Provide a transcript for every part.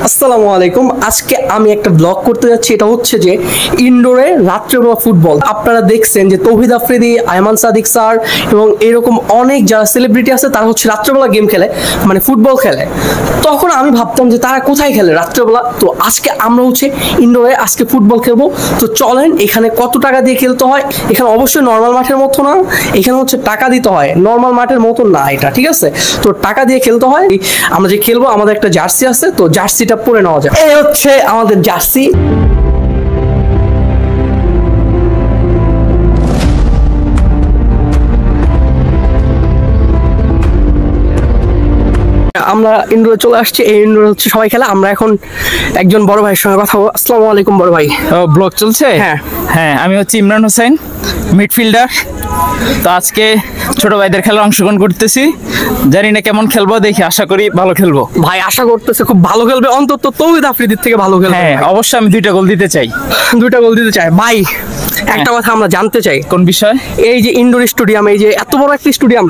আসসালামু আলাইকুম। আজকে আমি একটা ব্লগ করতে যাচ্ছি। এটা হচ্ছে যে ইনডোরে রাত্রেবেলা ফুটবল। আপনারা দেখছেন যে তৌহিদ আফ্রিদি, আয়মান সাদিক স্যার এবং এরকম অনেক যারা সেলিব্রিটি আছে তারা হচ্ছে রাত্রেবেলা গেম খেলে, মানে ফুটবল খেলে। তখন আমি ভাবতাম যে তারা কোথায় খেলে রাত্রেবেলা। তো আজকে আমরা হচ্ছে ইনডোরে আজকে ফুটবল খেলবো। তো চলেন, এখানে কত টাকা দিয়ে খেলতে হয়। এখানে অবশ্যই নর্মাল মাঠের মতো না, এখানে হচ্ছে টাকা দিতে হয়, নর্মাল মাঠের মতো না এটা, ঠিক আছে? তো টাকা দিয়ে খেলতে হয়। আমরা যে খেলবো আমাদের একটা জার্সি আছে, তো জার্সিটা পরে নেওয়া যায়। এই হচ্ছে আমাদের জার্সি। আমরা ইনডোরে চলে আসছি। এই ইনডোরে হচ্ছে সবাই খেলা। আমরা এখন একজন বড় ভাইয়ের সঙ্গে কথা বলবো। আসসালামু আলাইকুম বড় ভাই। ব্লগ চলছে? হ্যাঁ হ্যাঁ, আমি হচ্ছে ইমরান হোসেন, মিডফিল্ডার। তো আজকে ছোট ভাইদের খেলা অংশগ্রহণ করতেছি। জানি না কেমন খেলবো, দেখি, আশা করি ভালো খেলবো। ভাই আশা করতেছে খুব ভালো খেলবে, অন্তত তৌহিদ আফ্রিদির থেকে ভালো খেলবে। হ্যাঁ অবশ্যই, আমি 2টা গোল দিতে চাই। 2টা গোল দিতে চাই। ভাই একটা কথা আমরা জানতে চাই। কোন বিষয়? এই যে ইনডোর স্টেডিয়াম, এই যে এত বড় একটা স্টেডিয়াম,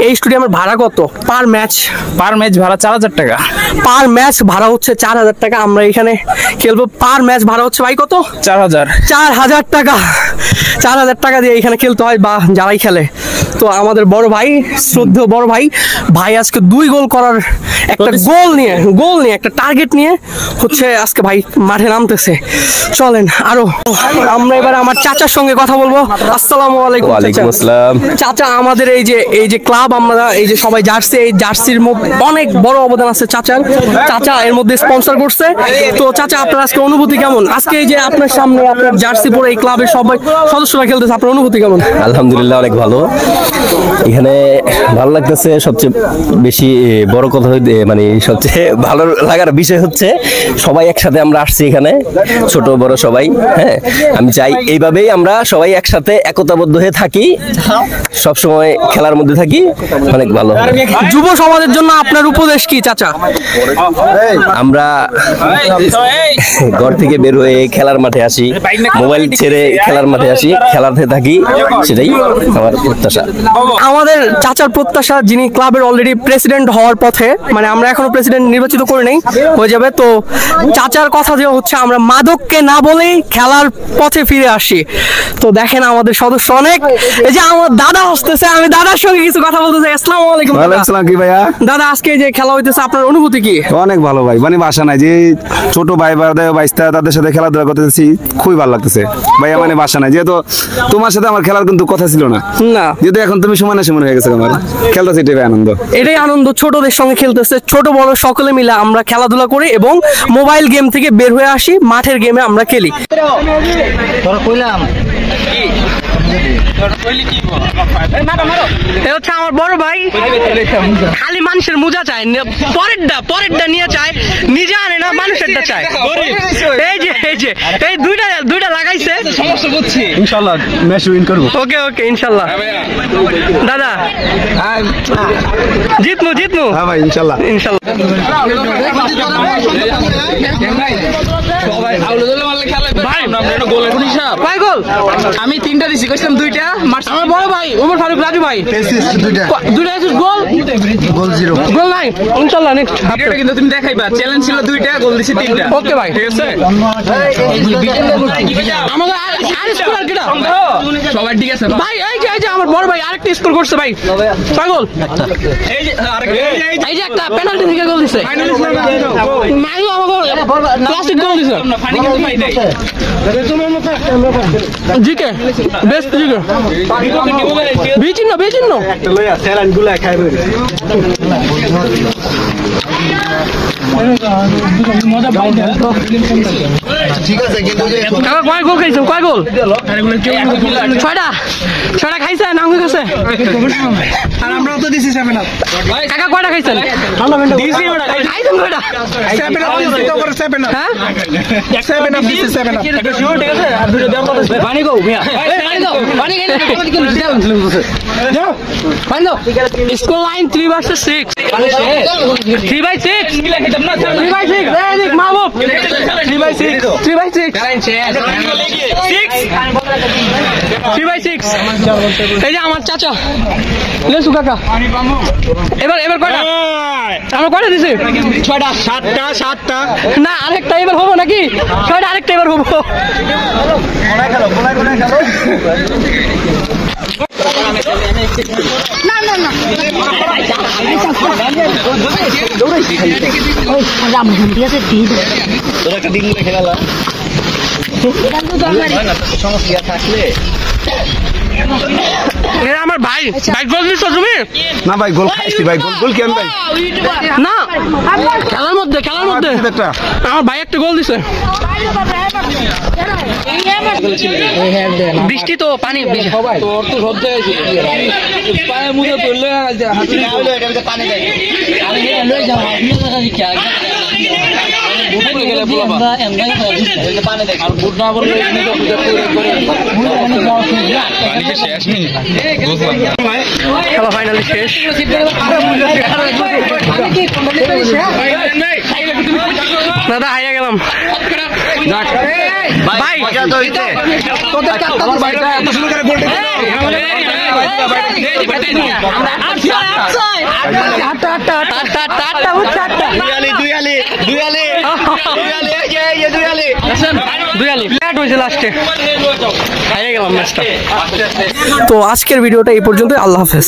এই স্টেডিয়ামের ভাড়া কত পার ম্যাচ? পার ম্যাচ ভাড়া 4000 টাকা। পার ম্যাচ ভাড়া হচ্ছে 4000 টাকা। আমরা এখানে খেলবো, পার ম্যাচ ভাড়া হচ্ছে ভাই কত? 4000 টাকা। 4000 টাকা দিয়ে এখানে খেলতে হয় বা যারাই খেলে। তো আমাদের বড় ভাই, শ্রদ্ধেয় বড় ভাই, ভাই আজকে 2 গোল করার একটা গোল নিয়ে একটা টার্গেট নিয়ে হচ্ছে আজকে ভাই মাঠে নামতেছে। চলেন আরো আমরা এবার আমার চাচার সঙ্গে কথা বলবো। আসসালামু আলাইকুম। ওয়ালাইকুম আসসালাম। চাচা, আমাদের এই যে ক্লাব, আমরা এই যে সবাই জার্সি, এই জার্সির মধ্যে অনেক বড় অবদান আছে চাচার। চাচা এর মধ্যে স্পন্সর করছে। তো চাচা, আপনার আজকে অনুভূতি কেমন? আজকে এই যে আপনার সামনে আপনার জার্সি পরে এই ক্লাবের সবাই সদস্যরা খেলতেছে, আপনার অনুভূতি কেমন? আলহামদুলিল্লাহ অনেক ভালো। এখানে ভালো লাগতেছে। সবচেয়ে বেশি বড় কথা মানে সবচেয়ে ভালো লাগার বিষয় হচ্ছে সবাই একসাথে আমরা আসছি এখানে, ছোট বড় সবাই। হ্যাঁ, আমি চাই এইভাবেই আমরা সবাই একসাথে একতাবদ্ধ হয়ে থাকি, সব সময় খেলার মধ্যে থাকি, অনেক ভালো। যুব সমাজের জন্য আপনার উপদেশ কি চাচা? আমরা ঘর থেকে বের হয়ে খেলার মাঠে আসি, মোবাইল ছেড়ে খেলার মাঠে আসি, খেলাতে থাকি, সেটাই আমার প্রত্যাশা। আমাদের চাচার প্রত্যাশা, যিনি ক্লাবের অলরেডি প্রেসিডেন্ট হওয়ার পথে, মানে আমরা এখনো প্রেসিডেন্ট নির্বাচিত করে নেই, হয়ে যাবে। তো চাচার কথা যে হচ্ছে আমরা মাদককে না বলেই খেলার পথে ফিরে আসি। তো দেখেন আমাদের সদস্য অনেক। এই যে আমার দাদা আসতেছে, আমি দাদার সঙ্গে কিছু কথা বলতে চাই। আসসালামু আলাইকুম। ওয়ালাইকুম আসসালাম। কি ভাইয়া? দাদা আজকে যে খেলা হইতেছে, আপনার অনুভূতি কি? অনেক ভালো ভাই, মানে ভাষা নাই। যে ছোট ভাই বাইস্তা তাদের সাথে খেলাধুলা করতেছি, খুবই ভালো লাগতেছে ভাইয়া, মানে ভাষা নাই। যেহেতু তোমার সাথে আমার খেলার কিন্তু কথা ছিল না, যেহেতু এখন তুমি সমানে সমান হয়ে গেছে, আমার খেলতেছি, এটাই আনন্দ। এটাই আনন্দ, ছোটদের সঙ্গে খেলতেছে, ছোট বড় সকলে মিলে আমরা খেলাধুলা করি এবং মোবাইল গেম থেকে বের হয়ে আসি, মাঠের গেমে আমরা খেলি। হচ্ছে আমার বড় ভাই, খালি মানুষের মোজা চায়, পরেরটা নিয়ে চায়, নিজে আনে না, মানুষেরটা চায়। এই দুইটা লাগাইছে, সমস্যা করছি। ইনশাআল্লাহ ম্যাচ উইন করব। ওকে ইনশাআল্লাহ। দাদা জিতমু। হ্যাঁ ভাই, ইনশাআল্লাহ। আমি 3টা দিছি, কইছিলাম 2টা। আমার বড় ভাই ওমর ফারুক রাজু ভাই 2টা গোল 0 গোল নাই। ইনশাআল্লাহ নেক্সট এটা কিন্তু তুমি দেখাইবা। চ্যালেঞ্জ ছিল 2টা, গোল দিছি 3টা। ওকে ভাই, ঠিক আছে। আমাদের আর স্কোর কিটা সবাই ঠিক আছে ভাই? এই যে আমার বড় ভাই আরেকটা স্কোর করছে ভাই, 6 গোল। এই যে একটা পেনাল্টি থেকে গোল দিছে, মাইও আমাকে ক্লাসিক গোল দিছে। জিকে বেস্ট জিকে বেচিন্ন একটা লইয়া স্যালাইন গুলা খাইবে। ঠিক আছে, কিন্তু কয় গোল খাইছেন? কয় গোল? 6টা খাইছে, নাম গেছে। আর আমরাও তো দিছি 7 আপ। কাকা কয়টা খাইছেন? দিছি ওটা খাইছেন কয়টা? 7 আপ দিছি তো করে 7 আপ। হ্যাঁ 7 আপ দিছি 7 আপ। এটা শিওর, ঠিক আছে। আর দুটো দাম কত? পানি গো মিয়া, পানি গেলে কি যাও পানি দাও। স্কোর লাইন 3 ভার্সেস 6, 3/6 3/6 মাহবুব 3/6 6 3/6 এই যে আমার চাচা লেসু কাকা এবার কয়টা আমরা কয়টা দিছি 6টা 7টা না আরেকটা এবার হবো নাকি 6টা আরেকটা এবার হবো আমার ভাই গোল দিচ্ছ তুমি না ভাই গোল খাইছি ভাই গোল কেন ভাই না খেলার মধ্যে আমার ভাই একটা গোল দিছে বৃষ্টি তো পানি তোর তো সব পায়ে মুখে পড়লে খেলা ফাইনালি শেষ দাদা হারিয়ে গেলাম ভাই তো আজকের ভিডিওটা এই পর্যন্ত আল্লাহ হাফেজ